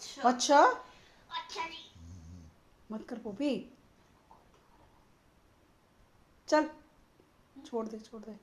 अच्छा अच्छा जी। मत कर पोपी, चल छोड़ दे छोड़ दे।